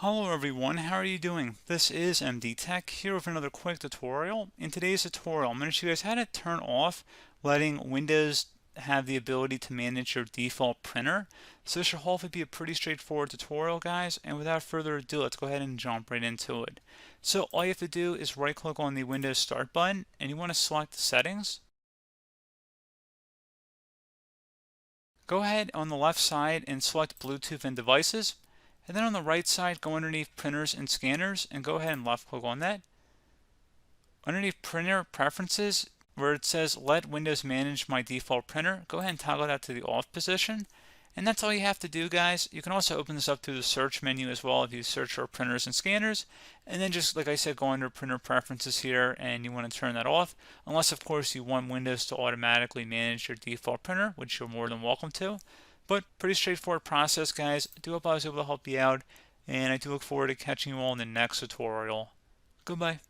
Hello everyone, how are you doing? This is MD Tech here with another quick tutorial. In today's tutorial, I'm going to show you guys how to turn off letting Windows have the ability to manage your default printer. So this should hopefully be a pretty straightforward tutorial, guys, and without further ado, let's go ahead and jump right into it. So all you have to do is right click on the Windows Start button and you want to select Settings. Go ahead on the left side and select Bluetooth and Devices. And then on the right side, go underneath Printers and Scanners and go ahead and left click on that. Underneath Printer Preferences, where it says Let Windows Manage My Default Printer, go ahead and toggle that to the off position. And that's all you have to do, guys. You can also open this up through the search menu as well if you search for printers and scanners. And then just like I said, go under Printer Preferences here and you want to turn that off. Unless, of course, you want Windows to automatically manage your default printer, which you're more than welcome to. But pretty straightforward process, guys. I do hope I was able to help you out. And I do look forward to catching you all in the next tutorial. Goodbye.